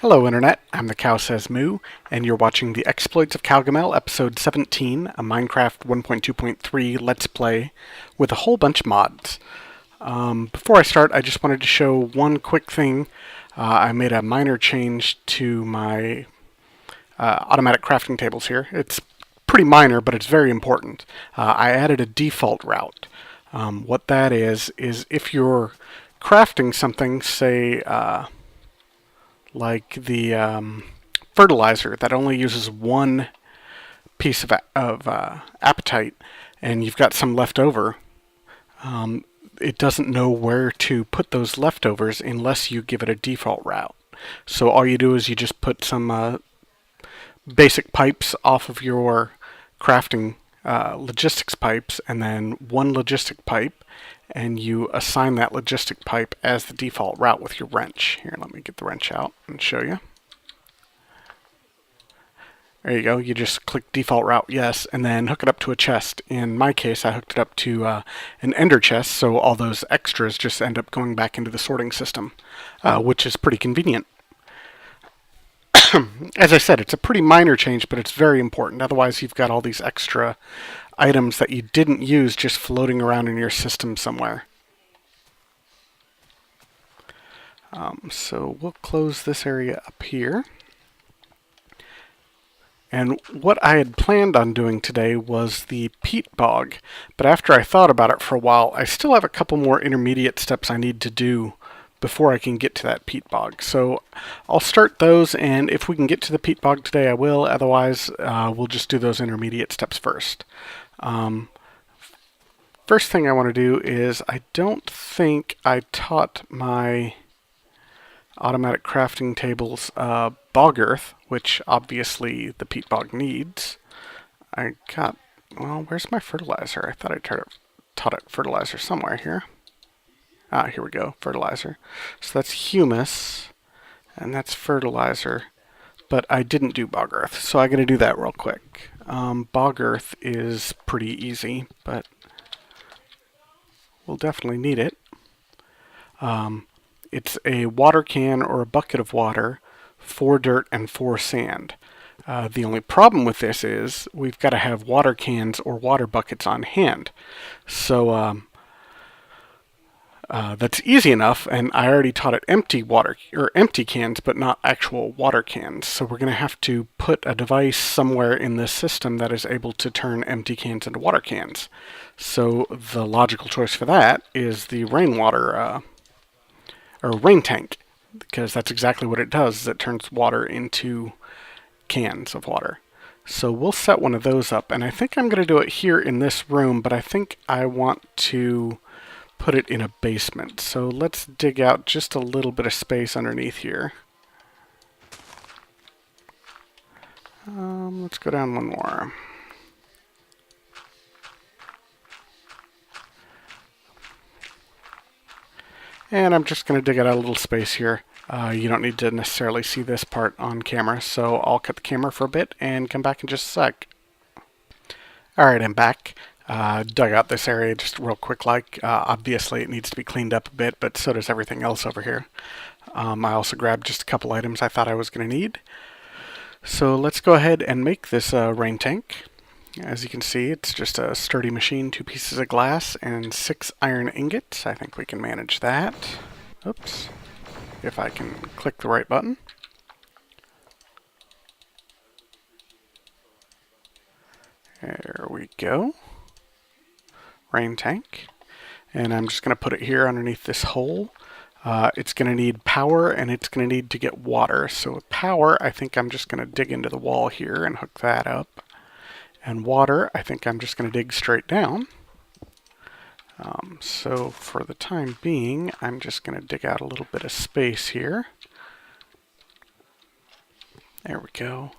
Hello Internet, I'm the Cow Says Moo, and you're watching The Exploits of Cowgamel, Episode 17, a Minecraft 1.2.3 Let's Play with a whole bunch of mods. Before I start, I just wanted to show one quick thing. I made a minor change to my automatic crafting tables here. It's pretty minor, but it's very important. I added a default route. What that is if you're crafting something, say, like the fertilizer that only uses one piece of apatite, and you've got some left over, it doesn't know where to put those leftovers unless you give it a default route. So all you do is you just put some basic pipes off of your crafting logistics pipes, and then one logistic pipe, and you assign that logistic pipe as the default route with your wrench. Here, let me get the wrench out and show you. There you go. You just click default route yes, and then hook it up to a chest. In my case, I hooked it up to an ender chest, so all those extras just end up going back into the sorting system, which is pretty convenient. As I said, it's a pretty minor change, but it's very important. Otherwise, you've got all these extra items that you didn't use just floating around in your system somewhere. So we'll close this area up here. And what I had planned on doing today was the peat bog, but after I thought about it for a while, I still have a couple more intermediate steps I need to do before I can get to that peat bog. So I'll start those, and if we can get to the peat bog today, I will. Otherwise, we'll just do those intermediate steps first. First thing I want to do is, I don't think I taught my automatic crafting tables bog earth, which obviously the peat bog needs. Well, where's my fertilizer? I thought I taught it fertilizer somewhere here. Ah, here we go, fertilizer. So that's humus, and that's fertilizer, but I didn't do bog earth, so I'm going to do that real quick. Bog earth is pretty easy, but we'll definitely need it. It's a water can or a bucket of water, 4 dirt and 4 sand. The only problem with this is we've got to have water cans or water buckets on hand. So that's easy enough, and I already taught it empty cans, but not actual water cans. So we're going to have to put a device somewhere in this system that is able to turn empty cans into water cans. So the logical choice for that is the rainwater or rain tank, because that's exactly what it does, is it turns water into cans of water. So we'll set one of those up, and I think I'm going to do it here in this room, but I think I want to put it in a basement. So let's dig out just a little bit of space underneath here. Let's go down one more. And I'm just going to dig out a little space here. You don't need to necessarily see this part on camera, so I'll cut the camera for a bit and come back in just a sec. Alright, I'm back. Dug out this area just real quick like. Obviously it needs to be cleaned up a bit, but so does everything else over here. I also grabbed just a couple items I thought I was going to need. So let's go ahead and make this rain tank. As you can see, it's just a sturdy machine, 2 pieces of glass, and 6 iron ingots. I think we can manage that. Oops. If I can click the right button. There we go. Rain tank. And I'm just going to put it here underneath this hole. It's going to need power, and it's going to need to get water. So with power, I think I'm just going to dig into the wall here and hook that up. And water, I think I'm just going to dig straight down. So for the time being, I'm just going to dig out a little bit of space here. There we go.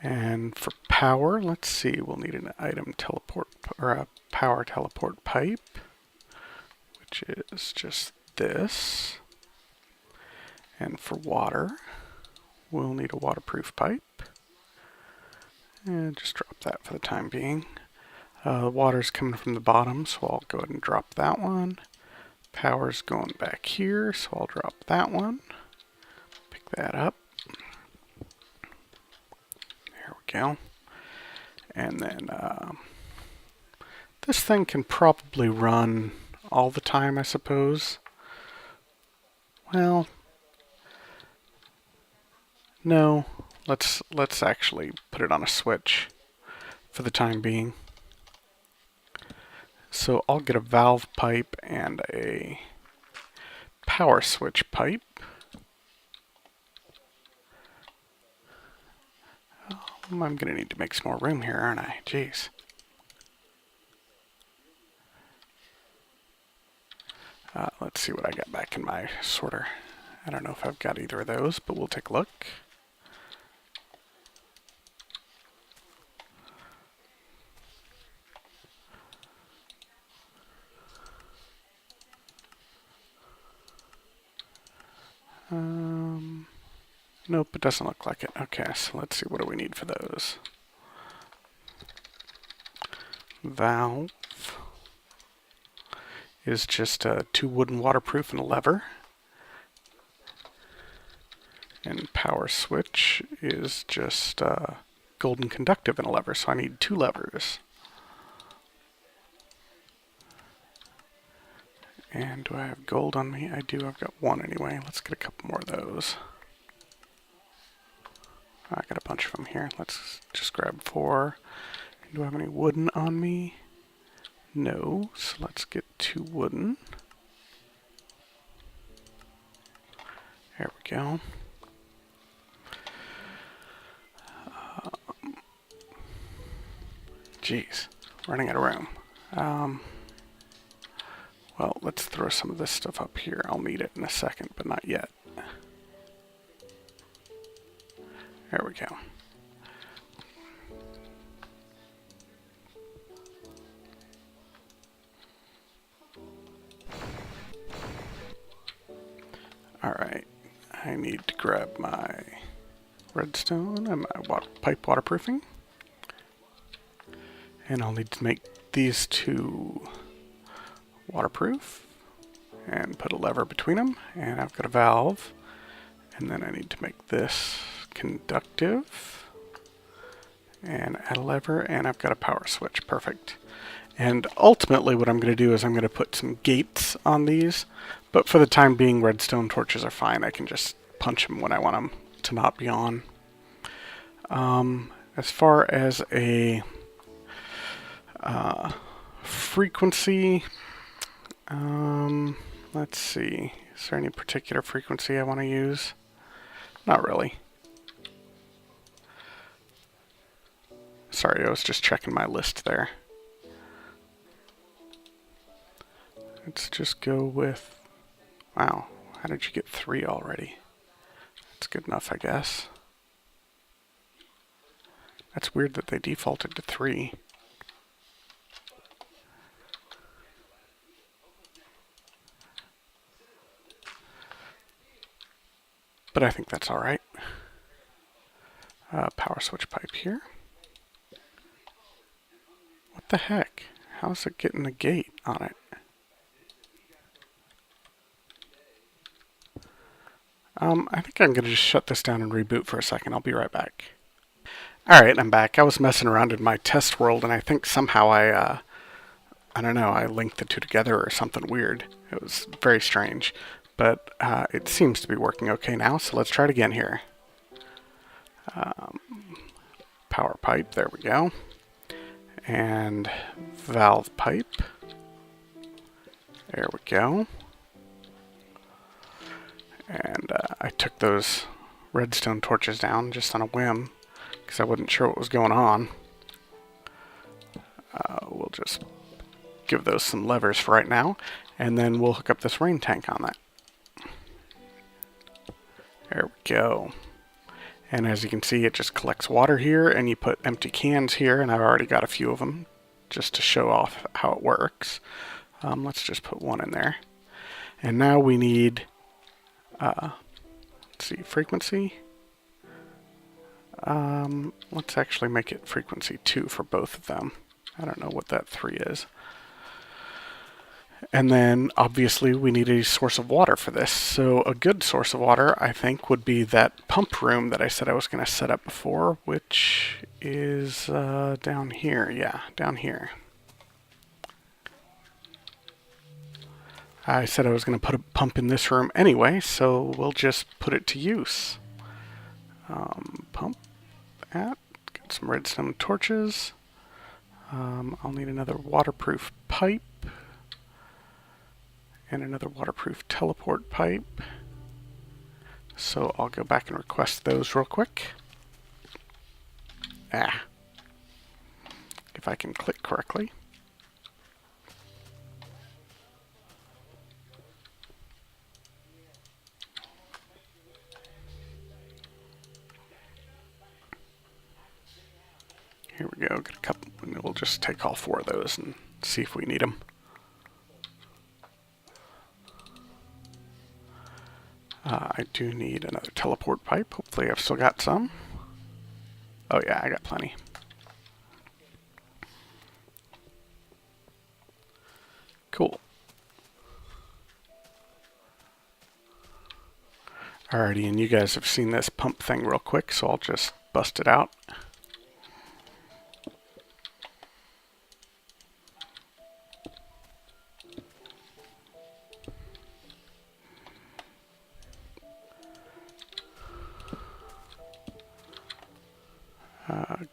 And for power, let's see, we'll need an item teleport, or a power teleport pipe, which is just this. And for water, we'll need a waterproof pipe. And just drop that for the time being. The water's coming from the bottom, so I'll go ahead and drop that one. Power's going back here, so I'll drop that one. Pick that up. go. And then this thing can probably run all the time, I suppose. Well, no. Let's actually put it on a switch for the time being. So I'll get a valve pipe and a power switch pipe. I'm going to need to make some more room here, aren't I? Jeez. Let's see what I got back in my sorter. I don't know if I've got either of those, but we'll take a look. Nope, it doesn't look like it. Okay, so let's see, what do we need for those? Valve is just 2 wooden waterproof and a lever. And power switch is just golden conductive and a lever, so I need 2 levers. And do I have gold on me? I do, I've got 1 anyway. Let's get a couple more of those. I got a bunch of them here. Let's just grab 4. Do I have any wooden on me? No, so let's get 2 wooden. There we go. Geez, running out of room. Well, let's throw some of this stuff up here. I'll need it in a second, but not yet. There we go. Alright, I need to grab my redstone and my pipe waterproofing. And I'll need to make these 2 waterproof and put a lever between them. And I've got a valve. And then I need to make this conductive and add a lever, and I've got a power switch. Perfect. And ultimately what I'm going to do is I'm going to put some gates on these, but for the time being redstone torches are fine. I can just punch them when I want them to not be on. As far as a frequency, let's see, is there any particular frequency I want to use? Not really. Sorry, I was just checking my list there. Let's just go with... Wow, how did you get 3 already? That's good enough, I guess. That's weird that they defaulted to 3. But I think that's alright. Power switch pipe here. What the heck? How's it getting a gate on it? I think I'm going to just shut this down and reboot for a second. I'll be right back. Alright, I'm back. I was messing around in my test world, and I think somehow I don't know, I linked the 2 together or something weird. It was very strange. But it seems to be working okay now, so let's try it again here. Power pipe, there we go. And valve pipe. There we go. And I took those redstone torches down just on a whim, because I wasn't sure what was going on. We'll just give those some levers for right now, and then we'll hook up this rain tank on that. There we go. And as you can see, it just collects water here, and you put empty cans here, and I've already got a few of them just to show off how it works. Let's just put 1 in there. And now we need, let's see, frequency. Let's actually make it frequency 2 for both of them. I don't know what that 3 is. And then obviously we need a source of water for this. So a good source of water, I think, would be that pump room that I said I was going to set up before, which is down here. Yeah, down here. I said I was going to put a pump in this room anyway, so we'll just put it to use. Pump that. Get some redstone torches. I'll need another waterproof pipe. And another waterproof teleport pipe. So I'll go back and request those real quick. If I can click correctly. Here we go, get a couple, and we'll just take all 4 of those and see if we need them. I do need another teleport pipe. Hopefully I've still got some. Oh yeah, I got plenty. Cool. Alrighty, and you guys have seen this pump thing real quick, so I'll just bust it out.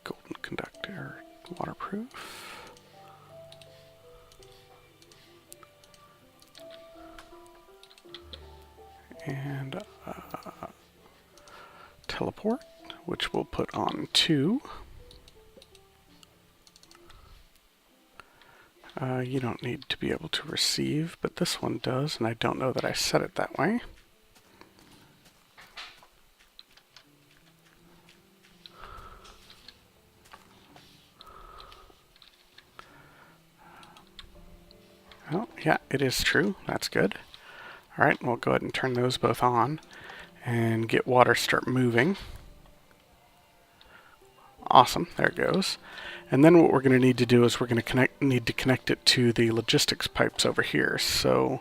Golden conductor, waterproof. And teleport, which we'll put on 2. You don't need to be able to receive, but this one does, and I don't know that I set it that way. Oh, yeah, it is true. That's good. Alright, we'll go ahead and turn those both on and get water start moving. Awesome, there it goes. And then what we're going to need to do is we're going to need to connect it to the logistics pipes over here. So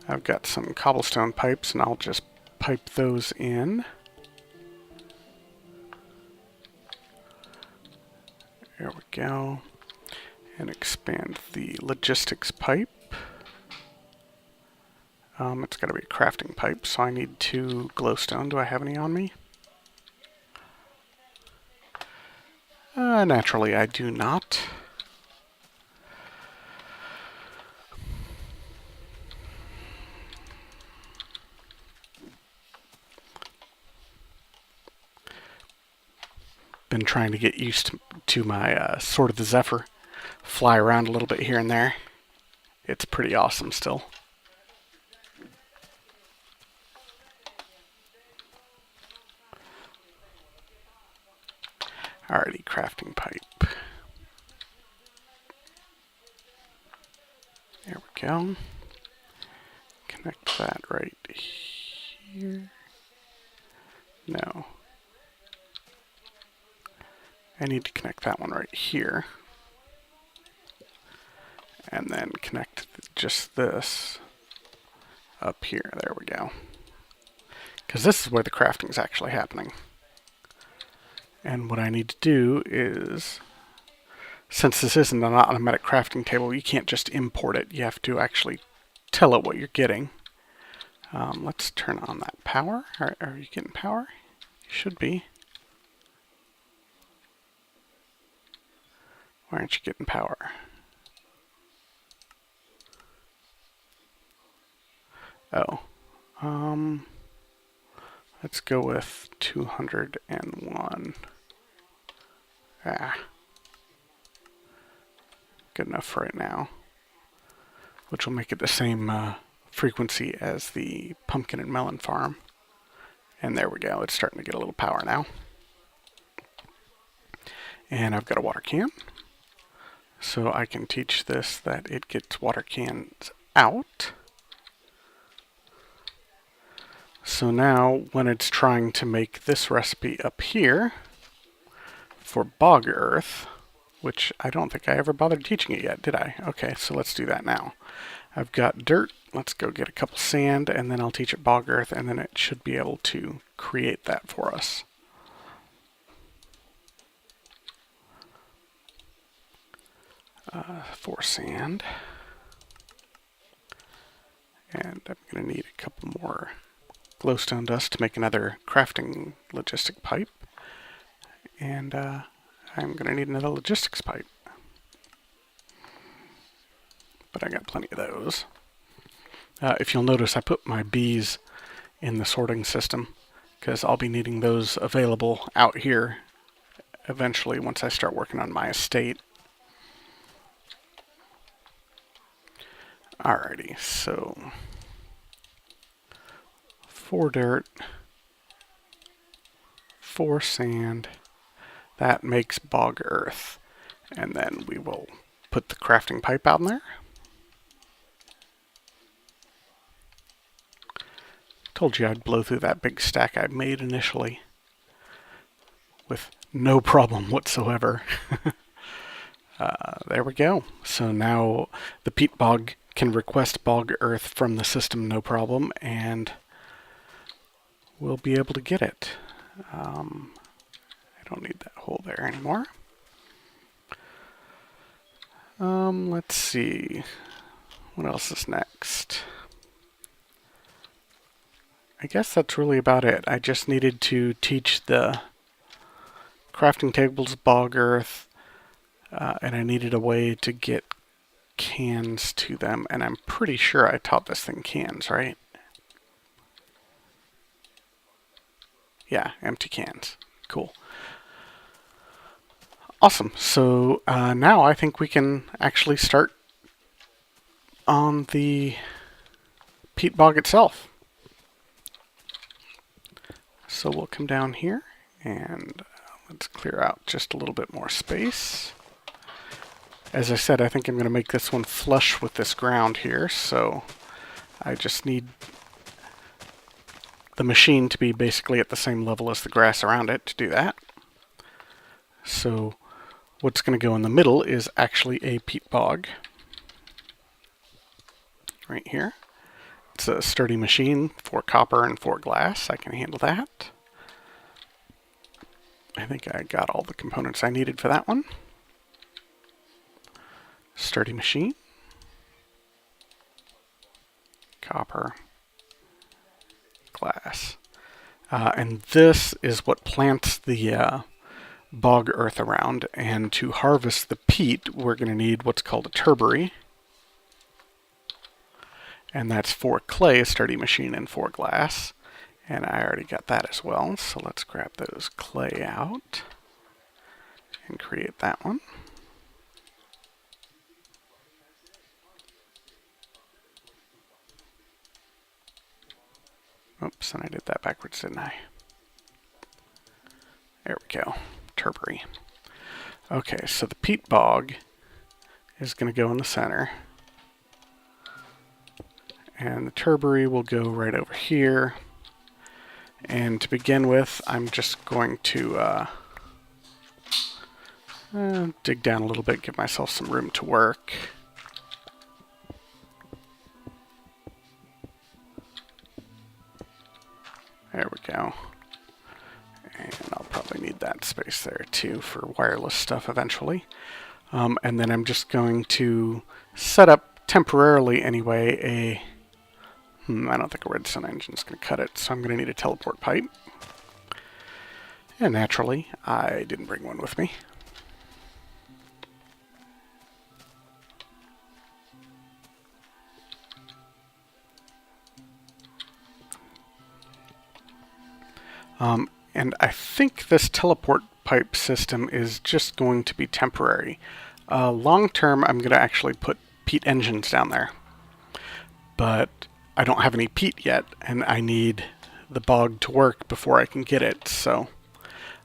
I've got some cobblestone pipes, and I'll just pipe those in. There we go. And expand the logistics pipe. It's got to be a crafting pipe, so I need 2 glowstone. Do I have any on me? Naturally, I do not. Been trying to get used to my Sword of the Zephyr. Fly around a little bit here and there. It's pretty awesome still. Alrighty, crafting pipe. There we go. Connect that right here. No. I need to connect that one right here. And then connect just this up here. There we go. Because this is where the crafting is actually happening. And what I need to do is, since this isn't an automatic crafting table, you can't just import it. You have to actually tell it what you're getting. Let's turn on that power. Are you getting power? You should be. Why aren't you getting power? Oh. Let's go with 201. Good enough for right now. Which will make it the same frequency as the pumpkin and melon farm. And there we go. It's starting to get a little power now. And I've got a water can. So I can teach this that it gets water cans out. So now, when it's trying to make this recipe up here for bog earth, which I don't think I ever bothered teaching it yet, did I? Okay, so let's do that now. I've got dirt. Let's go get a couple sand, and then I'll teach it bog earth, and then it should be able to create that for us. For sand. And I'm going to need a couple more glowstone dust to make another crafting logistic pipe. And I'm going to need another logistics pipe. But I got plenty of those. If you'll notice, I put my bees in the sorting system because I'll be needing those available out here eventually once I start working on my estate. Alrighty, so 4 dirt, 4 sand, that makes bog earth, and then we will put the crafting pipe out in there. Told you I'd blow through that big stack I made initially with no problem whatsoever. There we go. So now the peat bog can request bog earth from the system no problem, and we'll be able to get it. I don't need that hole there anymore. Let's see. What else is next? I guess that's really about it. I just needed to teach the crafting tables bog earth, and I needed a way to get cans to them, and I'm pretty sure I taught this thing cans, right? Yeah, empty cans. Cool. Awesome. So now I think we can actually start on the peat bog itself. So we'll come down here and let's clear out just a little bit more space. As I said, I think I'm going to make this one flush with this ground here, so I just need the machine to be basically at the same level as the grass around it to do that. So what's going to go in the middle is actually a peat bog. Right here. It's a sturdy machine, 4 copper and 4 glass. I can handle that. I think I got all the components I needed for that one. Sturdy machine. Copper. Glass. And this is what plants the bog earth around. And to harvest the peat, we're going to need what's called a turbary. And that's 4 clay, sturdy machine, and 4 glass. And I already got that as well. So let's grab those clay out and create that one. Oops, and I did that backwards, didn't I? There we go. Turbary. Okay, so the peat bog is going to go in the center. And the turbary will go right over here. And to begin with, I'm just going to dig down a little bit, give myself some room to work. There we go. And I'll probably need that space there too for wireless stuff eventually. And then I'm just going to set up temporarily anyway a... I don't think a redstone engine is going to cut it, so I'm going to need a teleport pipe. And naturally, I didn't bring one with me. And I think this teleport pipe system is just going to be temporary. Long term, I'm going to actually put peat engines down there. But I don't have any peat yet, and I need the bog to work before I can get it, so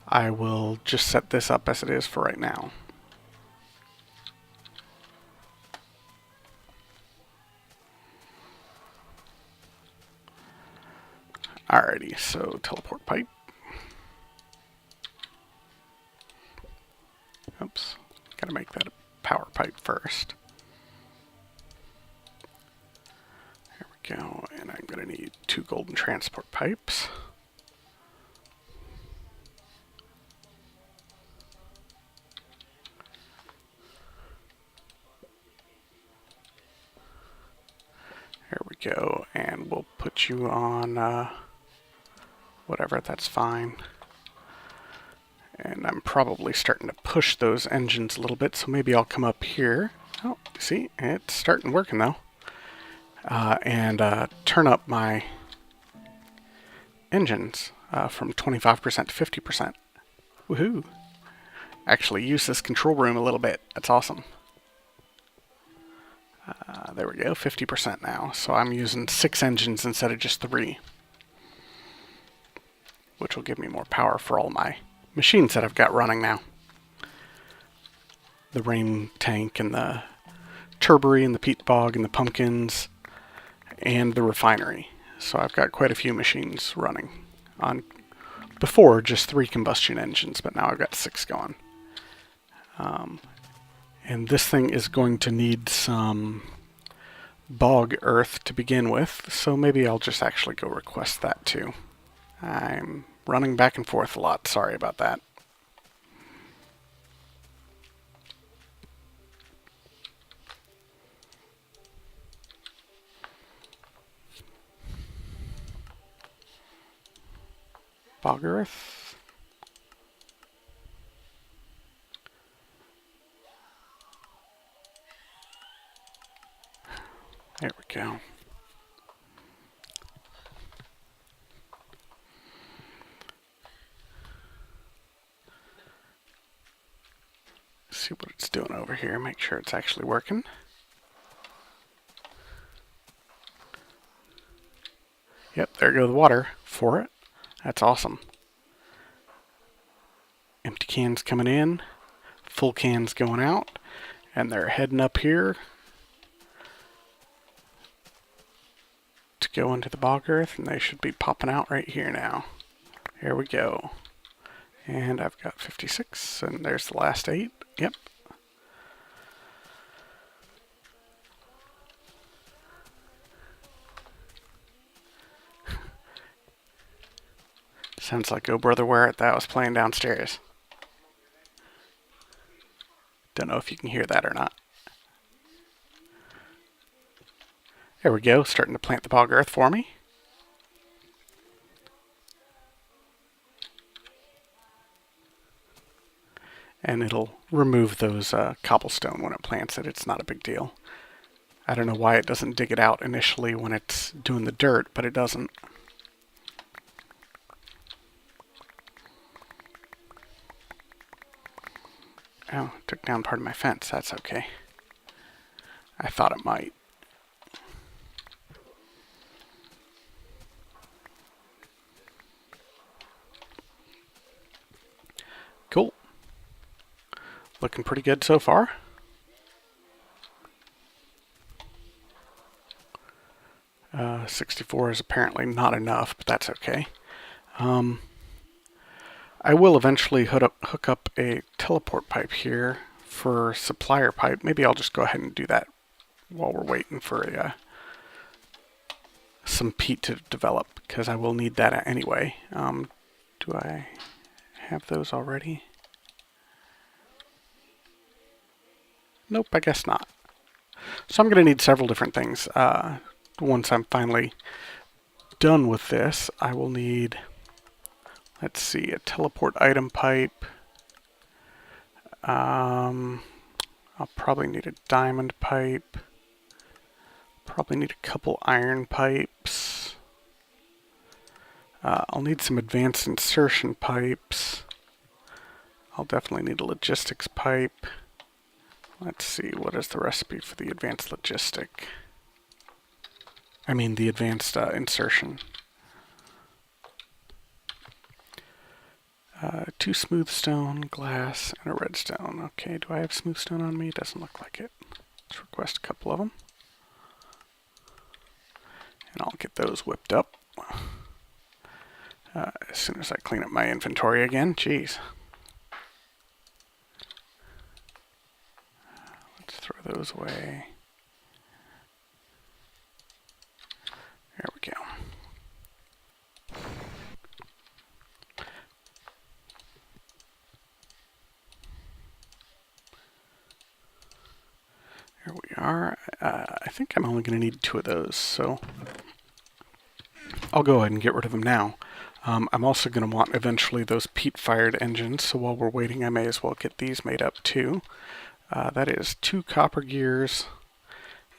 I will just set this up as it is for right now. Alrighty, so teleport pipe. Oops, gotta make that a power pipe first. go, and I'm going to need 2 golden transport pipes. There we go, and we'll put you on whatever, that's fine. And I'm probably starting to push those engines a little bit, so maybe I'll come up here. Oh, see, it's starting working though. And turn up my engines from 25% to 50%. Woohoo! Actually use this control room a little bit. That's awesome. There we go, 50% now. So I'm using 6 engines instead of just 3. Which will give me more power for all my machines that I've got running now. The rain tank and the turbery and the peat bog and the pumpkins and the refinery. So I've got quite a few machines running on before just 3 combustion engines, but now I've got 6 going. And this thing is going to need some bog earth to begin with, so maybe I'll just actually go request that too. I'm running back and forth a lot, sorry about that. Bog earth. There we go. See what it's doing over here, make sure it's actually working. Yep, there goes the water for it. That's awesome. Empty cans coming in, full cans going out, and they're heading up here to go into the bog earth, and they should be popping out right here now. Here we go. And I've got 56, and there's the last 8. Yep. Sounds like Oh Brother Where Art Thou was playing downstairs. Don't know if you can hear that or not. There we go, starting to plant the bog earth for me. And it'll remove those cobblestone when it plants it. It's not a big deal. I don't know why it doesn't dig it out initially when it's doing the dirt, but it doesn't. Oh, it took down part of my fence. That's okay. I thought it might. Cool. Looking pretty good so far. Uh, 64 is apparently not enough, but that's okay. I will eventually hook up a teleport pipe here for supplier pipe. Maybe I'll just go ahead and do that while we're waiting for some peat to develop, because I will need that anyway. Do I have those already? Nope, I guess not. So I'm going to need several different things. Once I'm finally done with this, I will need, let's see, a teleport item pipe. I'll probably need a diamond pipe. Probably need a couple iron pipes. I'll need some advanced insertion pipes. I'll definitely need a logistics pipe. Let's see, what is the recipe for the advanced logistic? I mean the advanced insertion. 2 smooth stone, glass, and a redstone. Okay, do I have smooth stone on me? Doesn't look like it. Let's request a couple of them. And I'll get those whipped up. As soon as I clean up my inventory again. Jeez. Let's throw those away. There we go. There we are. I think I'm only going to need 2 of those, so I'll go ahead and get rid of them now. I'm also going to want eventually those peat-fired engines, so while we're waiting I may as well get these made up too. That is 2 copper gears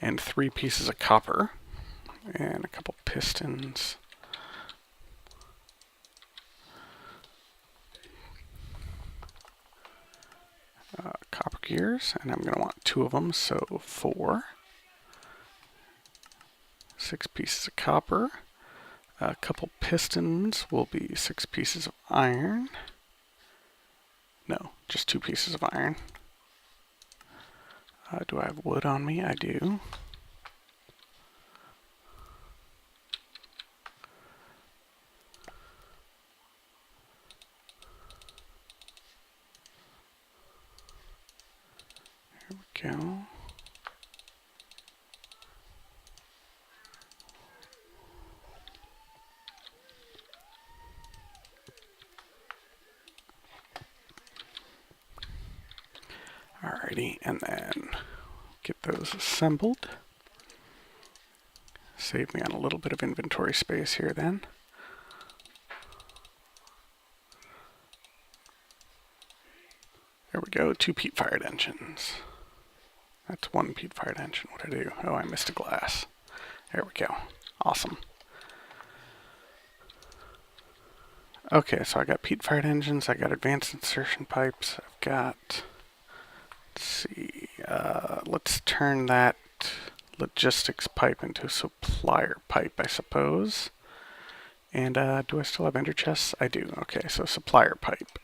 and 3 pieces of copper and a couple pistons. Copper gears, and I'm going to want 2 of them, so 4. 6 pieces of copper. A couple pistons will be 6 pieces of iron. No, just 2 pieces of iron. Do I have wood on me? I do. Here we go. Alrighty, and then get those assembled. Save me on a little bit of inventory space here then. There we go, 2 peat-fired engines. That's 1 peat-fired engine. What did I do? Oh, I missed a glass. There we go. Awesome. Okay, so I got peat-fired engines, I got advanced insertion pipes, I've got... Let's see, let's turn that logistics pipe into a supplier pipe, I suppose. And do I still have ender chests? I do. Okay, so supplier pipe.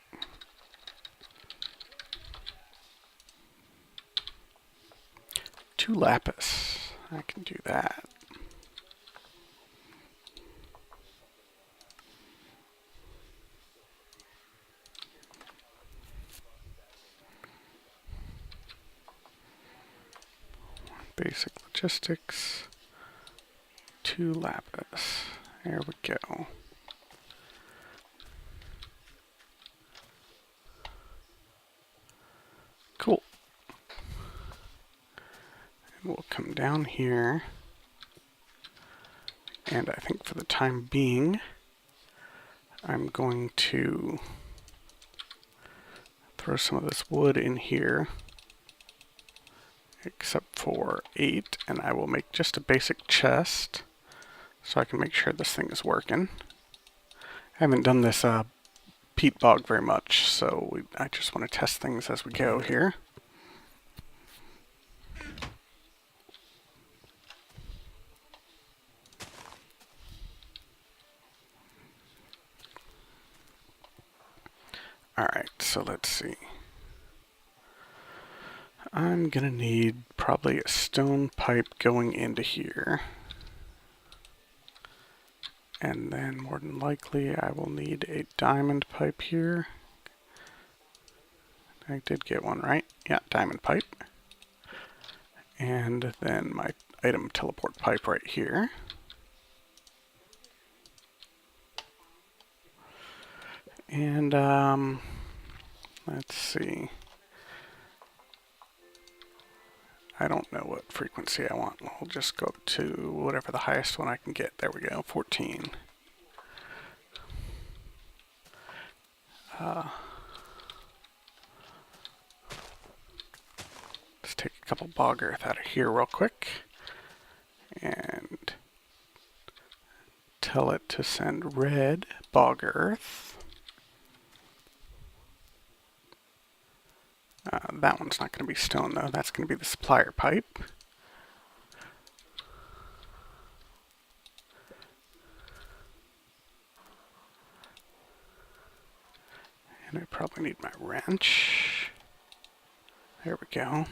Two lapis. I can do that. Basic logistics. 2 lapis. There we go. Cool. And we'll come down here. And I think for the time being, I'm going to throw some of this wood in here. Except for 8, and I will make just a basic chest so I can make sure this thing is working. I haven't done this peat bog very much, so I just want to test things as we go here. Alright, so let's see. I'm gonna need probably a stone pipe going into here. And then more than likely I will need a diamond pipe here. I did get one, right? Yeah, diamond pipe. And then my item teleport pipe right here. And let's see. I don't know what frequency I want. We'll just go up to whatever the highest one I can get. There we go, 14. Let's take a couple bog earth out of here real quick. And tell it to send red bog earth. That one's not going to be stone though, that's going to be the supplier pipe. And I probably need my wrench. There we go.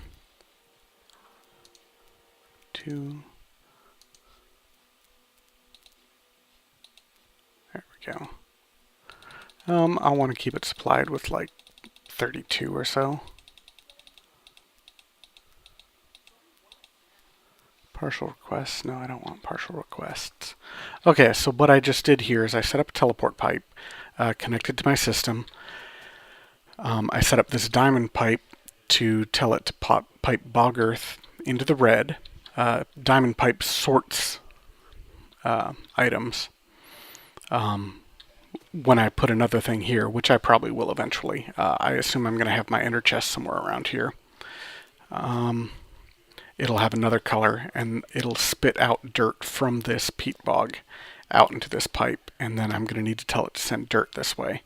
2. There we go. I want to keep it supplied with like 32 or so. Partial requests. No, I don't want partial requests. Okay, so what I just did here is I set up a teleport pipe connected to my system. I set up this diamond pipe to tell it to pipe bog earth into the red. Diamond pipe sorts items. When I put another thing here, which I probably will eventually, I assume I'm going to have my ender chest somewhere around here. It'll have another color, and it'll spit out dirt from this peat bog out into this pipe, and then I'm going to need to tell it to send dirt this way,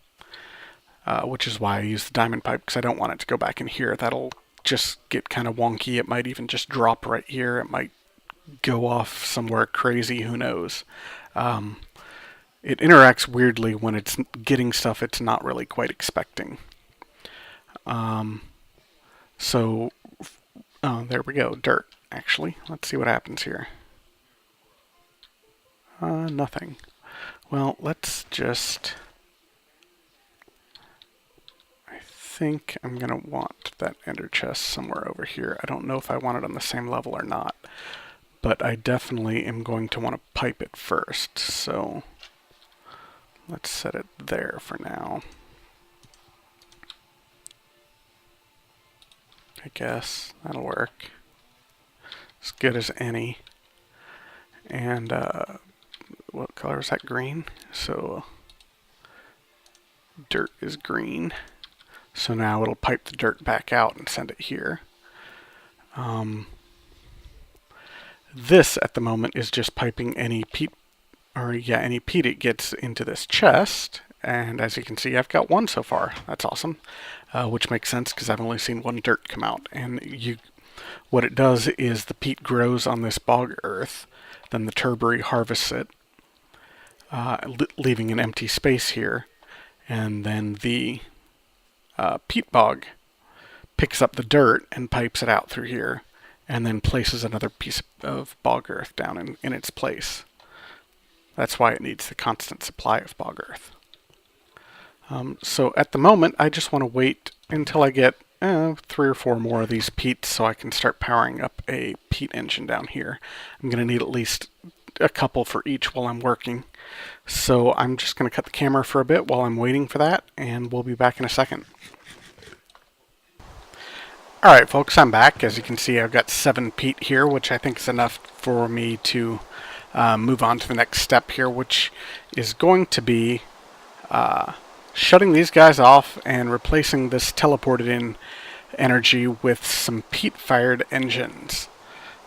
which is why I use the diamond pipe, because I don't want it to go back in here. That'll just get kind of wonky. It might even just drop right here. It might go off somewhere crazy, who knows. It interacts weirdly when it's getting stuff it's not really quite expecting. There we go, dirt, actually. Let's see what happens here. Nothing. Well, let's just... I think I'm going to want that ender chest somewhere over here. I don't know if I want it on the same level or not, but I definitely am going to want to pipe it first, so let's set it there for now. I guess that'll work. As good as any. And what color is that? Green. So dirt is green. So now it'll pipe the dirt back out and send it here. This at the moment is just piping any peat, any peat it gets into this chest. And as you can see, I've got one so far. That's awesome. Which makes sense because I've only seen one dirt come out. And what it does is the peat grows on this bog earth. Then the turbary harvests it, leaving an empty space here. And then the peat bog picks up the dirt and pipes it out through here. And then places another piece of bog earth down in its place. That's why it needs the constant supply of bog earth. So at the moment, I just want to wait until I get 3 or 4 more of these peats so I can start powering up a peat engine down here. I'm going to need at least a couple for each while I'm working. So I'm just going to cut the camera for a bit while I'm waiting for that, and we'll be back in a second. Alright folks, I'm back. As you can see, I've got 7 peat here, which I think is enough for me to move on to the next step here, which is going to be shutting these guys off and replacing this teleported in energy with some peat-fired engines.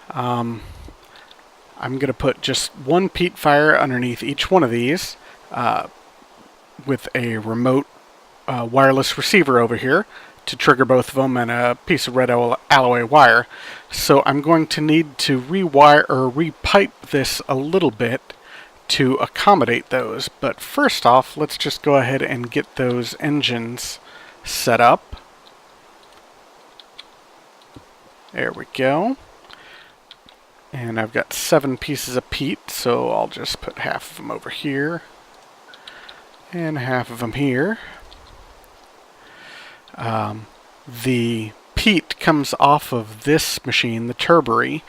I'm going to put just one peat fire underneath each one of these with a remote wireless receiver over here to trigger both of them and a piece of red alloy wire. So I'm going to need to rewire or repipe this a little bit to accommodate those. But first off, let's just go ahead and get those engines set up. There we go. And I've got 7 pieces of peat, so I'll just put half of them over here and half of them here. The peat comes off of this machine, the turbary,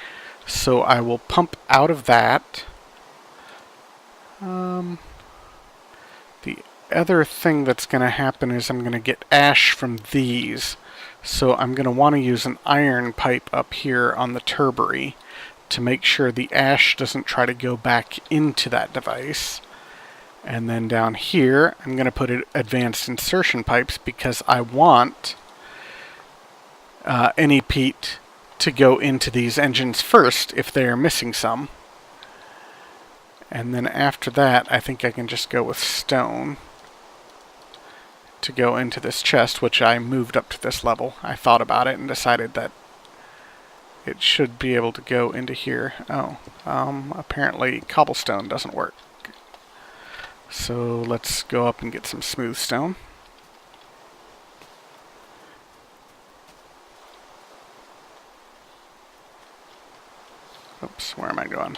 so I will pump out of that. The other thing that's going to happen is I'm going to get ash from these, so I'm going to want to use an iron pipe up here on the turbary to make sure the ash doesn't try to go back into that device. And then down here, I'm going to put advanced insertion pipes because I want any peat to go into these engines first if they are missing some. And then after that, I think I can just go with stone to go into this chest, which I moved up to this level. I thought about it and decided that it should be able to go into here. Apparently cobblestone doesn't work. So let's go up and get some smooth stone. Oops, where am I going?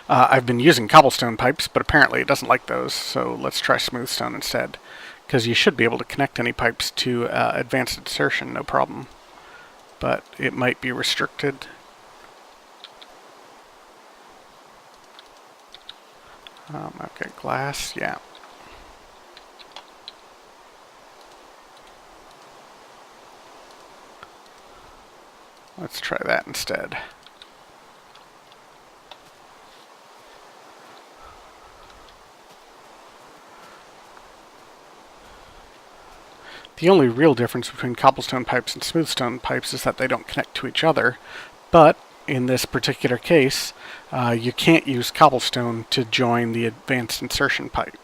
I've been using cobblestone pipes, but apparently it doesn't like those, so let's try smooth stone instead. Because you should be able to connect any pipes to advanced insertion, no problem. But it might be restricted I've got glass, yeah. Let's try that instead. The only real difference between cobblestone pipes and smoothstone pipes is that they don't connect to each other, but in this particular case, you can't use cobblestone to join the advanced insertion pipe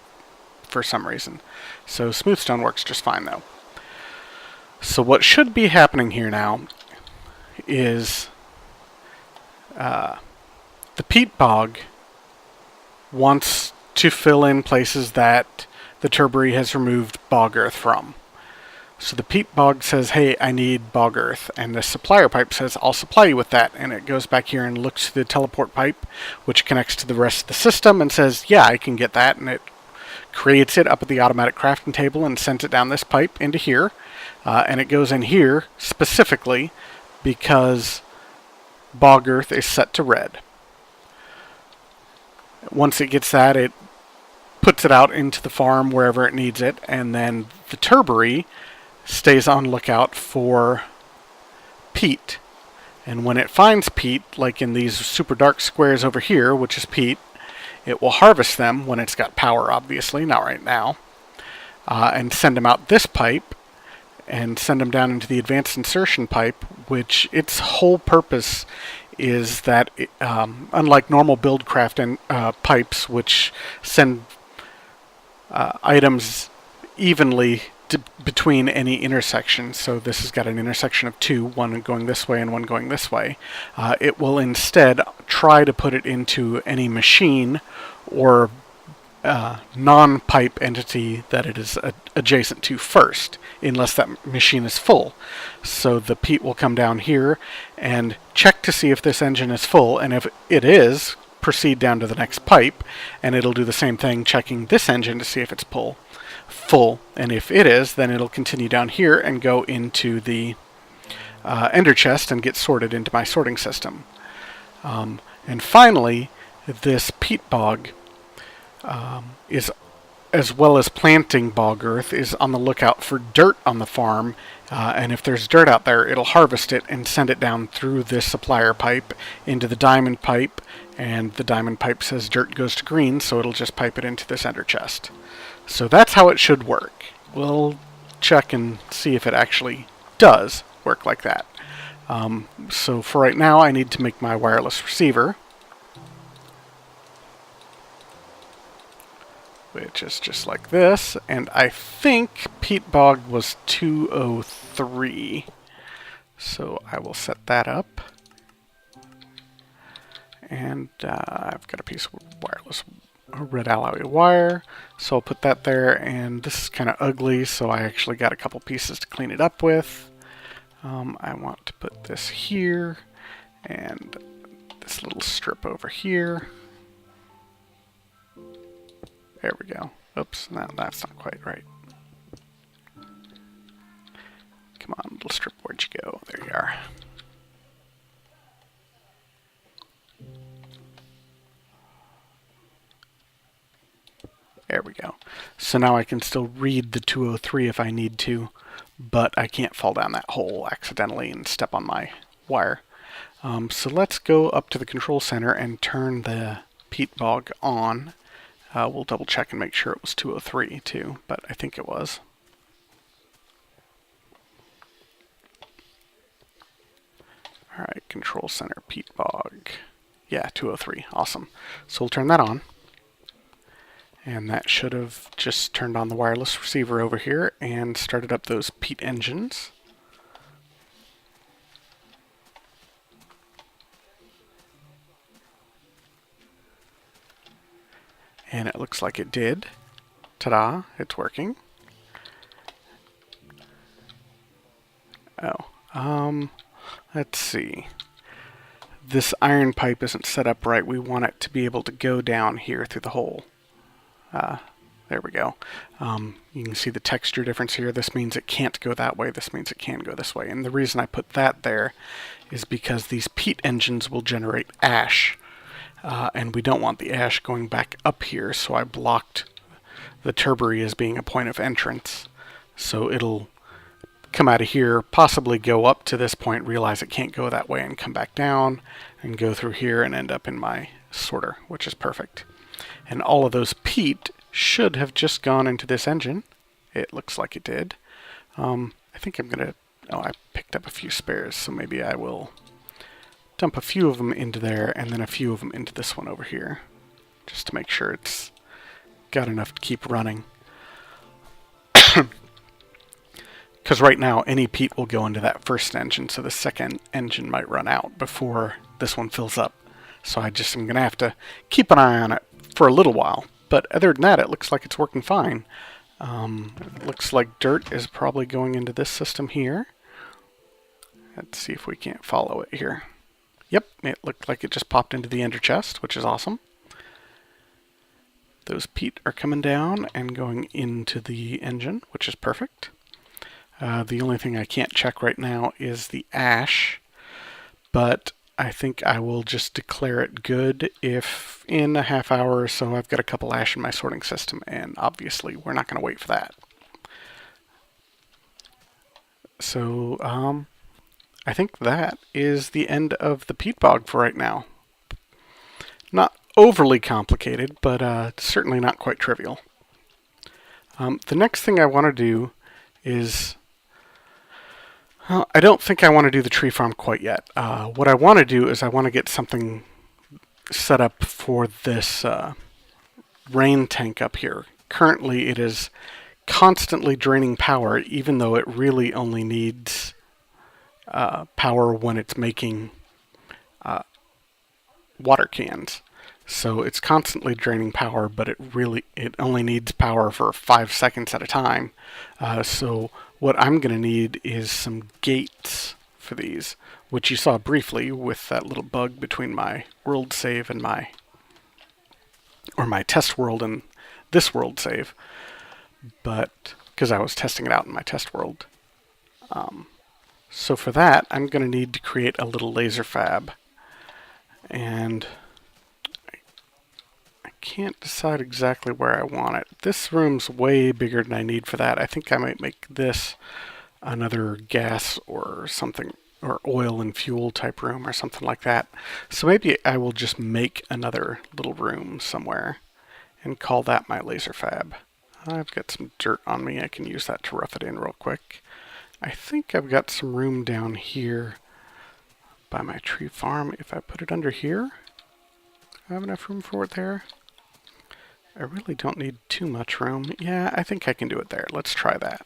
for some reason. So smoothstone works just fine though. So what should be happening here now is the peat bog wants to fill in places that the turbary has removed bog earth from. So the peat bog says, hey, I need bog earth. And the supplier pipe says, I'll supply you with that. And it goes back here and looks to the teleport pipe, which connects to the rest of the system and says, yeah, I can get that. And it creates it up at the automatic crafting table and sends it down this pipe into here. And it goes in here specifically because bog earth is set to red. Once it gets that, it puts it out into the farm wherever it needs it. And then the turbary stays on lookout for peat. And when it finds peat, like in these super dark squares over here, which is peat, it will harvest them when it's got power, obviously, not right now, and send them out this pipe and send them down into the advanced insertion pipe, which its whole purpose is that, unlike normal buildcraft pipes, which send items evenly between any intersection, so this has got an intersection of two, one going this way and one going this way, it will instead try to put it into any machine or non-pipe entity that it is adjacent to first, unless that machine is full. So the peat will come down here and check to see if this engine is full, and if it is, proceed down to the next pipe, and it'll do the same thing, checking this engine to see if it's full. And if it is, then it'll continue down here and go into the ender chest and get sorted into my sorting system. And finally, this peat bog is, as well as planting bog earth, is on the lookout for dirt on the farm, and if there's dirt out there, it'll harvest it and send it down through this supplier pipe into the diamond pipe, and the diamond pipe says dirt goes to green, so it'll just pipe it into this ender chest. So that's how it should work. We'll check and see if it actually does work like that. So for right now, I need to make my wireless receiver, which is just like this, and I think peat bog was 203, so I will set that up. And I've got a piece of wireless red alloy wire, so I'll put that there, and this is kind of ugly, so I actually got a couple pieces to clean it up with. I want to put this here, and this little strip over here. There we go. Oops, no, that's not quite right. Come on, little strip, where'd you go? There you are. There we go. So now I can still read the 203 if I need to, but I can't fall down that hole accidentally and step on my wire. So let's go up to the control center and turn the peat bog on. We'll double check and make sure it was 203 too, but I think it was. Alright, control center peat bog. Yeah, 203. Awesome. So we'll turn that on. And that should have just turned on the wireless receiver over here and started up those peat engines. And it looks like it did. Ta-da, it's working. Oh, let's see. This iron pipe isn't set up right. We want it to be able to go down here through the hole. There we go. You can see the texture difference here. This means it can't go that way. This means it can go this way. And the reason I put that there is because these peat engines will generate ash. and we don't want the ash going back up here, so I blocked the turbary as being a point of entrance. So it'll come out of here, possibly go up to this point, realize it can't go that way, and come back down, and go through here and end up in my sorter, which is perfect. And all of those peat should have just gone into this engine. It looks like it did. I think I'm going to... Oh, I picked up a few spares, so maybe I will dump a few of them into there, and then a few of them into this one over here, just to make sure it's got enough to keep running. Because right now, any peat will go into that first engine, so the second engine might run out before this one fills up. So I just am going to have to keep an eye on it for a little while. But other than that, it looks like it's working fine. It looks like dirt is probably going into this system here. Let's see if we can't follow it here. Yep, it looked like it just popped into the ender chest, which is awesome. Those peat are coming down and going into the engine, which is perfect. The only thing I can't check right now is the ash, but I think I will just declare it good if in a half hour or so I've got a couple ash in my sorting system, and obviously we're not going to wait for that. So I think that is the end of the peat bog for right now. Not overly complicated, but certainly not quite trivial. The next thing I want to do is... Well, I don't think I want to do the tree farm quite yet. What I want to do is I want to get something set up for this rain tank up here. Currently it is constantly draining power, even though it really only needs power when it's making water cans. So it's constantly draining power, but it only needs power for 5 seconds at a time. So what I'm going to need is some gates for these, which you saw briefly with that little bug between my world save and my test world and this world save, but because I was testing it out in my test world. So for that, I'm going to need to create a little laser fab, and I can't decide exactly where I want it. This room's way bigger than I need for that. I think I might make this another gas or something, or oil and fuel type room or something like that. So maybe I will just make another little room somewhere and call that my laser fab. I've got some dirt on me. I can use that to rough it in real quick. I think I've got some room down here by my tree farm. If I put it under here, I have enough room for it there. I really don't need too much room. Yeah, I think I can do it there. Let's try that.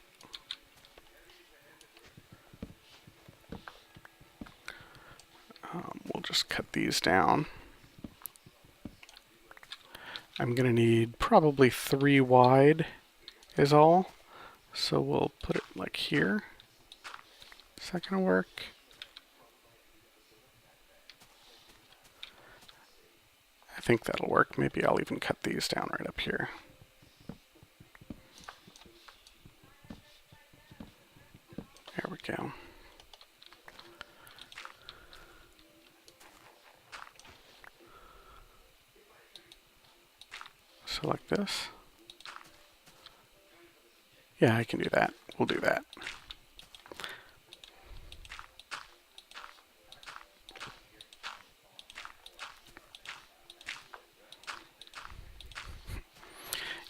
We'll just cut these down. I'm going to need probably 3 wide is all. So we'll put it like here. Is that going to work? I think that'll work. Maybe I'll even cut these down right up here. There we go. So like this. Yeah, I can do that. We'll do that.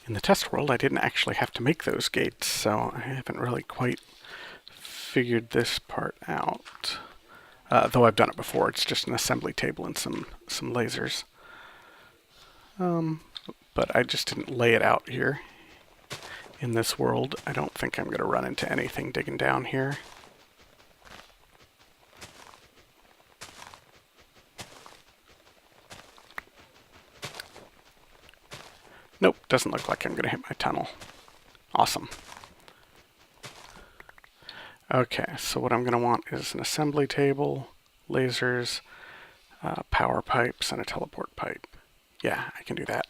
In the test world, I didn't actually have to make those gates, so I haven't really quite figured this part out. Though I've done it before, it's just an assembly table and some lasers. But I just didn't lay it out here. In this world, I don't think I'm going to run into anything digging down here. Nope, doesn't look like I'm going to hit my tunnel. Awesome. Okay, so what I'm going to want is an assembly table, lasers, power pipes, and a teleport pipe. Yeah, I can do that.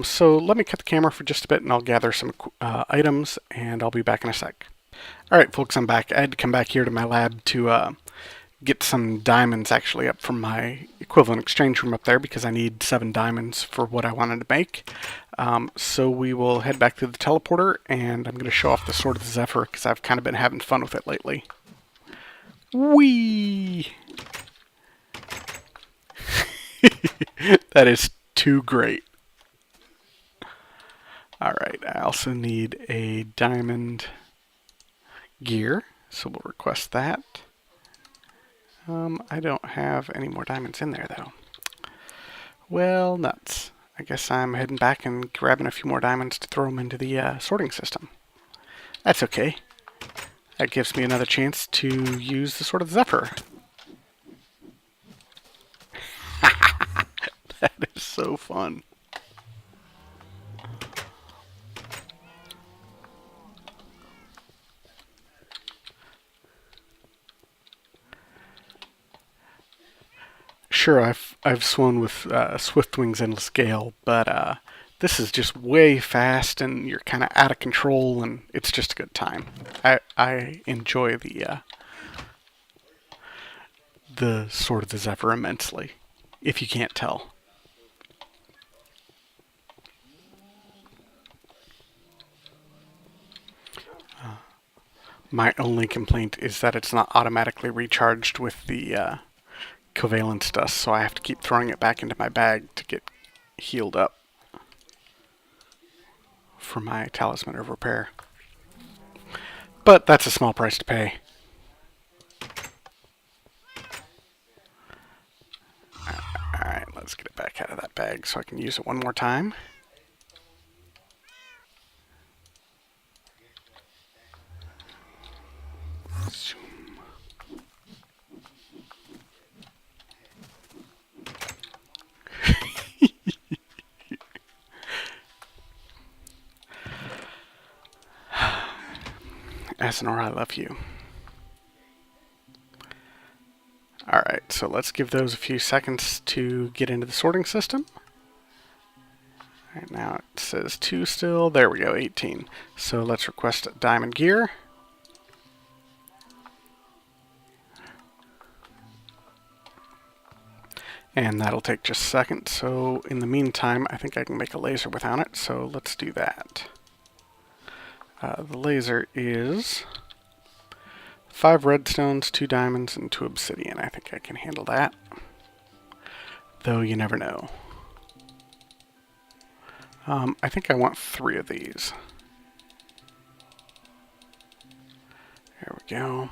So let me cut the camera for just a bit and I'll gather some items and I'll be back in a sec. Alright folks, I'm back. I had to come back here to my lab to get some diamonds actually up from my equivalent exchange room up there because I need 7 diamonds for what I wanted to make. So we will head back to the teleporter, and I'm going to show off the Sword of the Zephyr because I've kind of been having fun with it lately. Whee! That is too great. Alright, I also need a diamond gear, so we'll request that. I don't have any more diamonds in there, though. Well, nuts. I guess I'm heading back and grabbing a few more diamonds to throw them into the sorting system. That's okay. That gives me another chance to use the Sword of the Zephyr. That is so fun. Sure, I've swum with Swiftwing's Endless Gale, but this is just way fast, and you're kind of out of control, and it's just a good time. I enjoy the Sword of the Zephyr immensely, if you can't tell. My only complaint is that it's not automatically recharged with the covalence dust, so I have to keep throwing it back into my bag to get healed up for my Talisman of Repair. But that's a small price to pay. Alright, let's get it back out of that bag so I can use it one more time. Asinor, I love you. Alright, so let's give those a few seconds to get into the sorting system. Alright, now it says 2 still. There we go, 18. So let's request a diamond gear. And that'll take just a second. So in the meantime, I think I can make a laser without it. So let's do that. The laser is 5 redstones, 2 diamonds, and 2 obsidian. I think I can handle that. Though you never know. I think I want 3 of these. There we go.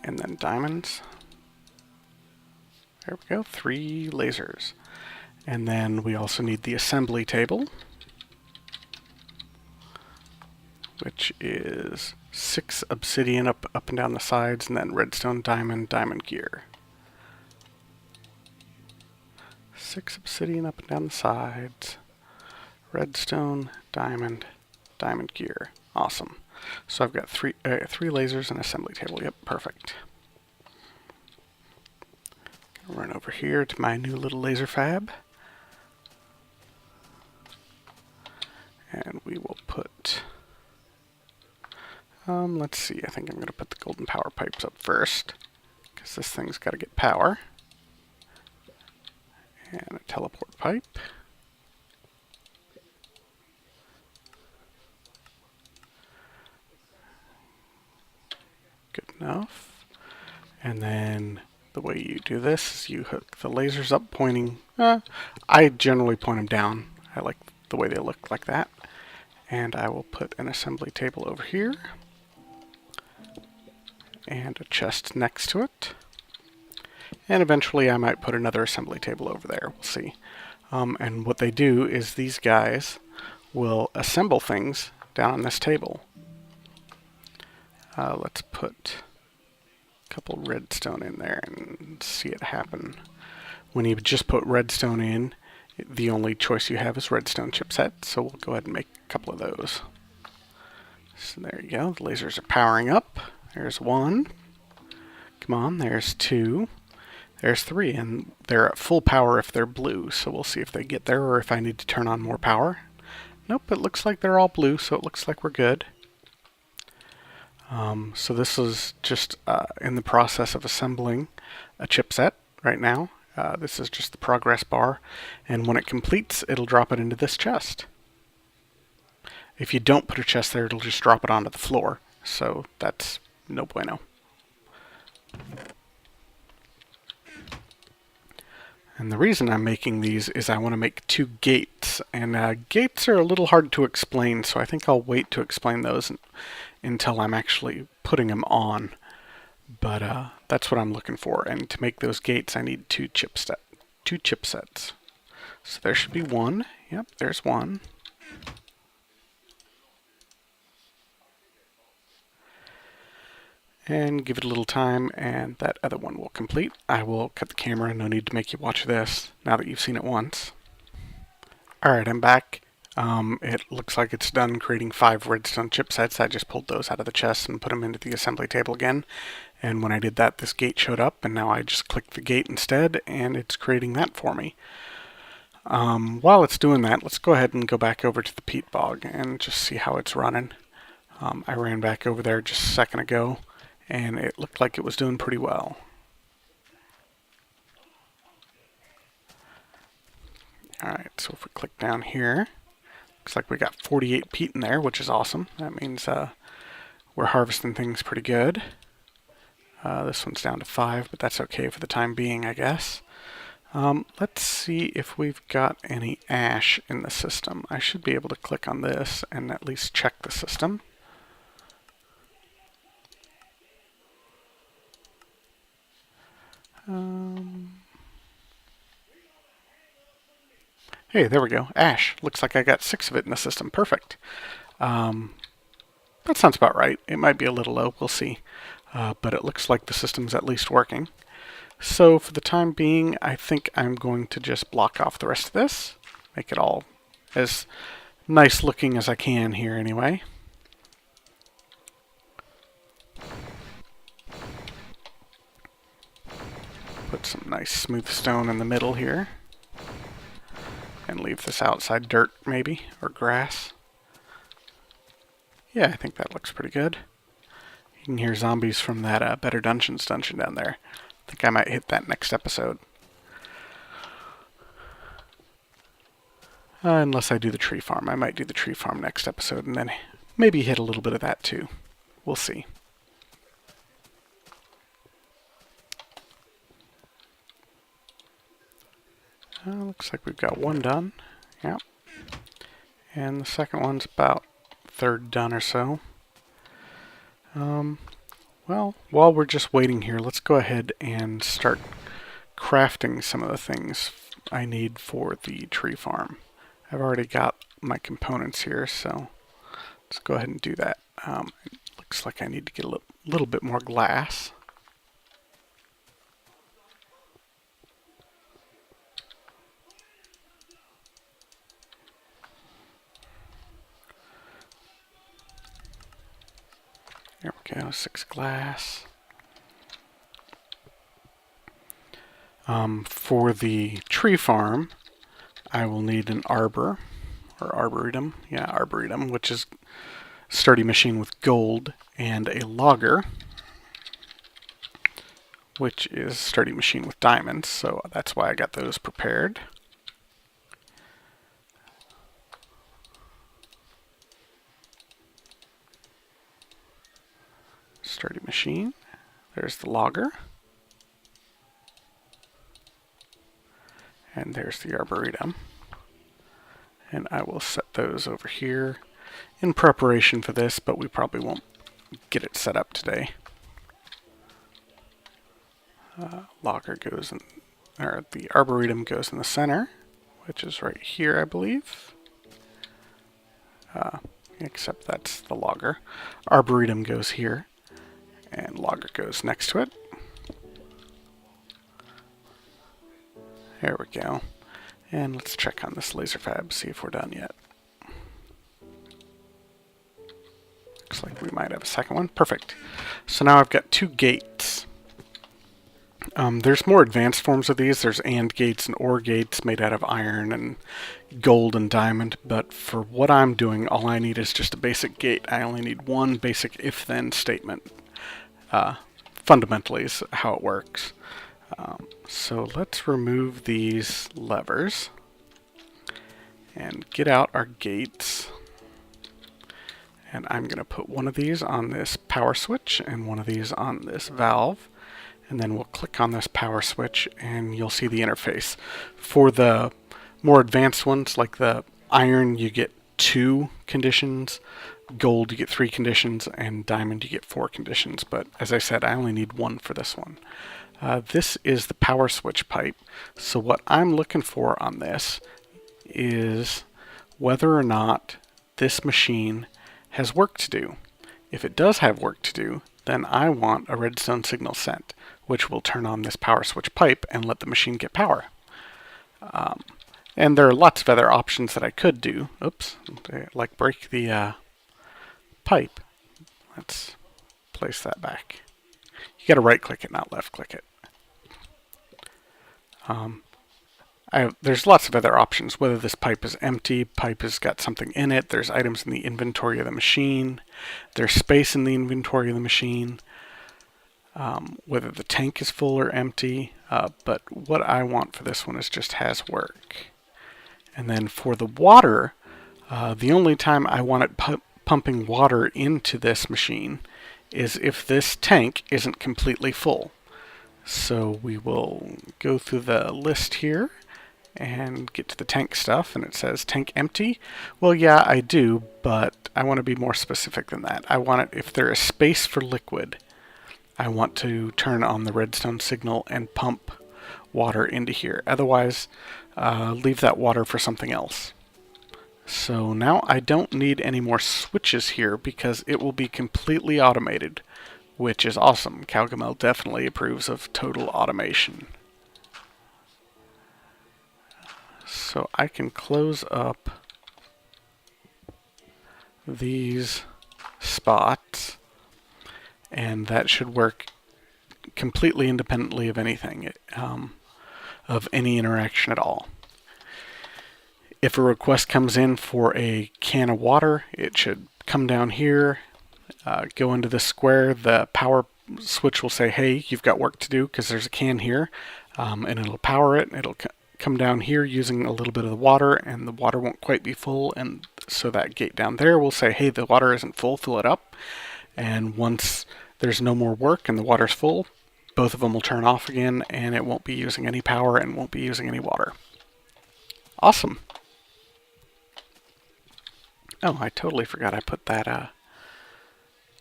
And then diamonds. There we go, 3 lasers. And then we also need the assembly table, which is 6 obsidian up and down the sides, and then redstone, diamond, diamond gear. 6 obsidian up and down the sides, redstone, diamond, diamond gear. Awesome. So I've got 3 lasers and assembly table. Yep, perfect. Run over here to my new little laser fab. And we will put, let's see, I think I'm going to put the golden power pipes up first, because this thing's got to get power. And a teleport pipe. Good enough. And then the way you do this is you hook the lasers up pointing, I generally point them down. I like the way they look like that. And I will put an assembly table over here. And a chest next to it. And eventually I might put another assembly table over there. We'll see. And what they do is these guys will assemble things down on this table. Let's put a couple redstone in there and see it happen. When you just put redstone in, the only choice you have is redstone chipset, so we'll go ahead and make a couple of those. So there you go, the lasers are powering up. There's 1. Come on, there's 2. There's 3, and they're at full power if they're blue, so we'll see if they get there or if I need to turn on more power. Nope, it looks like they're all blue, so it looks like we're good. So this is just in the process of assembling a chipset right now. This is just the progress bar, and when it completes, it'll drop it into this chest. If you don't put a chest there, it'll just drop it onto the floor, so that's no bueno. And the reason I'm making these is I want to make 2 gates, and gates are a little hard to explain, so I think I'll wait to explain those until I'm actually putting them on. But that's what I'm looking for, and to make those gates I need 2 chipsets. So there should be one. Yep, there's one. And give it a little time, and that other one will complete. I will cut the camera, no need to make you watch this now that you've seen it once. Alright, I'm back. It looks like it's done creating 5 redstone chipsets. I just pulled those out of the chest and put them into the assembly table again. And when I did that, this gate showed up, and now I just clicked the gate instead, and it's creating that for me. While it's doing that, let's go ahead and go back over to the peat bog and just see how it's running. I ran back over there just a second ago, and it looked like it was doing pretty well. Alright, so if we click down here, looks like we got 48 peat in there, which is awesome. That means we're harvesting things pretty good. This one's down to 5, but that's okay for the time being, I guess. Let's see if we've got any ash in the system. I should be able to click on this and at least check the system. Hey, there we go. Ash. Looks like I got 6 of it in the system. Perfect. That sounds about right. It might be a little low. We'll see. But it looks like the system's at least working. So for the time being, I think I'm going to just block off the rest of this. Make it all as nice looking as I can here anyway. Put some nice smooth stone in the middle here. And leave this outside dirt, maybe, or grass. Yeah, I think that looks pretty good. You can hear zombies from that Better Dungeons dungeon down there. I think I might hit that next episode. Unless I do the tree farm. I might do the tree farm next episode and then maybe hit a little bit of that too. We'll see. Looks like we've got one done. Yep. And the second one's about third done or so. Well, while we're just waiting here, let's go ahead and start crafting some of the things I need for the tree farm. I've already got my components here, so let's go ahead and do that. It looks like I need to get a little bit more glass. There we go, 6 glass. For the tree farm, I will need an arbor, or arboretum. Yeah, arboretum, which is a sturdy machine with gold, and a logger, which is a sturdy machine with diamonds, so that's why I got those prepared. Sturdy machine. There's the logger. And there's the arboretum. And I will set those over here in preparation for this, but we probably won't get it set up today. Logger goes in, or the arboretum goes in the center, which is right here, I believe. Except that's the logger. Arboretum goes here. And logger goes next to it. There we go. And let's check on this laser fab, see if we're done yet. Looks like we might have a second one. Perfect. So now I've got 2 gates. There's more advanced forms of these. There's AND gates and OR gates made out of iron and gold and diamond, but for what I'm doing, all I need is just a basic gate. I only need one basic if-then statement. Fundamentally is how it works. So let's remove these levers and get out our gates. And I'm going to put one of these on this power switch and one of these on this valve. And then we'll click on this power switch and you'll see the interface. For the more advanced ones, like the iron, you get 2 conditions. Gold, you get 3 conditions. And diamond, you get 4 conditions. But as I said, I only need 1 for this one. This is the power switch pipe. So what I'm looking for on this is whether or not this machine has work to do. If it does have work to do, then I want a redstone signal sent, which will turn on this power switch pipe and let the machine get power. And there are lots of other options that I could do. Oops, like break the pipe. Let's place that back. You got to right click it, not left click it. There's lots of other options, whether this pipe is empty, pipe has got something in it, there's items in the inventory of the machine, there's space in the inventory of the machine, whether the tank is full or empty, but what I want for this one is just has work. And then for the water, the only time I want it pumping water into this machine is if this tank isn't completely full. So we will go through the list here and get to the tank stuff, and it says tank empty. Well, yeah, I do, but I want to be more specific than that. I want it, if there is space for liquid, I want to turn on the redstone signal and pump water into here. Otherwise, leave that water for something else. So now I don't need any more switches here because it will be completely automated, which is awesome. Cowgamel definitely approves of total automation. So I can close up these spots, and that should work completely independently of anything, of any interaction at all. If a request comes in for a can of water, it should come down here, go into the square. The power switch will say, hey, you've got work to do because there's a can here, and it'll power it. It'll come down here using a little bit of the water, and the water won't quite be full, and so that gate down there will say, hey, the water isn't full, fill it up. And once there's no more work and the water's full, both of them will turn off again, and it won't be using any power and won't be using any water. Awesome. Oh, I totally forgot I put that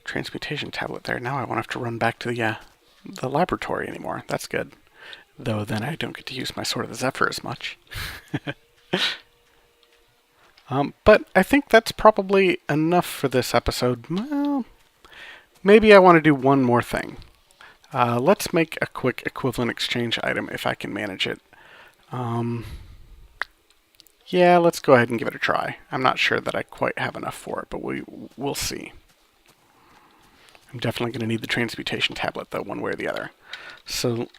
transmutation tablet there. Now I won't have to run back to the laboratory anymore. That's good. Though then I don't get to use my Sword of the Zephyr as much. But I think that's probably enough for this episode. Well, maybe I want to do one more thing. Let's make a quick equivalent exchange item if I can manage it. Yeah, let's go ahead and give it a try. I'm not sure that I quite have enough for it, but we'll see. I'm definitely going to need the transmutation tablet, though, one way or the other. So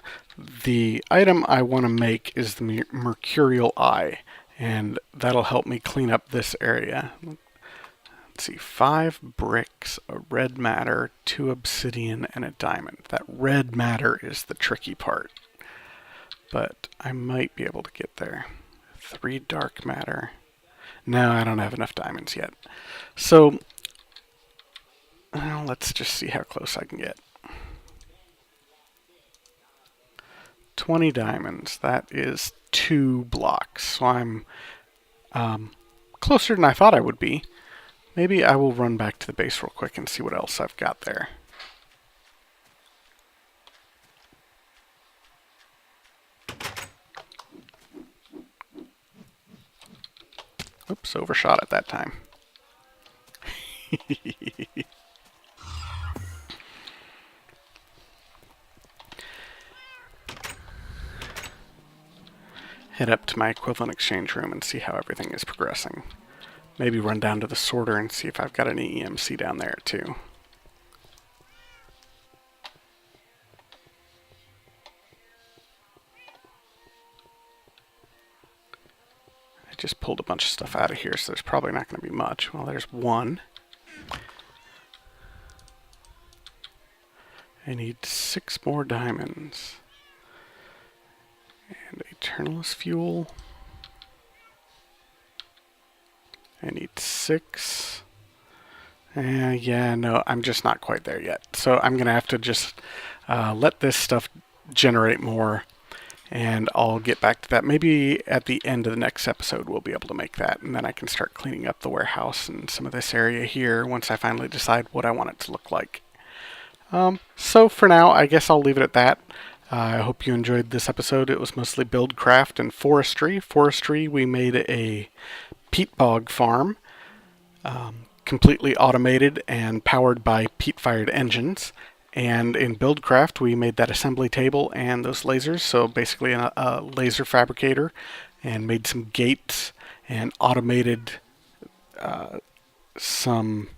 the item I want to make is the mercurial eye, and that'll help me clean up this area. Let's see, 5 bricks, a red matter, 2 obsidian, and a diamond. That red matter is the tricky part, but I might be able to get there. 3 dark matter. No, I don't have enough diamonds yet. So let's just see how close I can get. 20 diamonds. That is 2 blocks. So I'm closer than I thought I would be. Maybe I will run back to the base real quick and see what else I've got there. Oops, overshot it that time. Head up to my equivalent exchange room and see how everything is progressing. Maybe run down to the sorter and see if I've got any EMC down there too. just pulled a bunch of stuff out of here, so there's probably not going to be much. Well, there's one. I need 6 more diamonds. And eternalist fuel. I need 6. Yeah, no, I'm just not quite there yet. So I'm going to have to just let this stuff generate more, and I'll get back to that. Maybe at the end of the next episode we'll be able to make that, and then I can start cleaning up the warehouse and some of this area here once I finally decide what I want it to look like. So for now, I guess I'll leave it at that. I hope you enjoyed this episode. It was mostly buildcraft and forestry. Forestry, we made a peat bog farm, completely automated and powered by peat-fired engines. And in buildcraft, we made that assembly table and those lasers, so basically a laser fabricator, and made some gates and automated some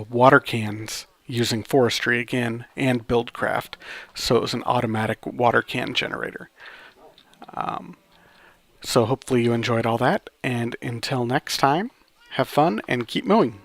water cans using forestry again and buildcraft. So it was an automatic water can generator. So hopefully you enjoyed all that, and until next time, have fun and keep mowing.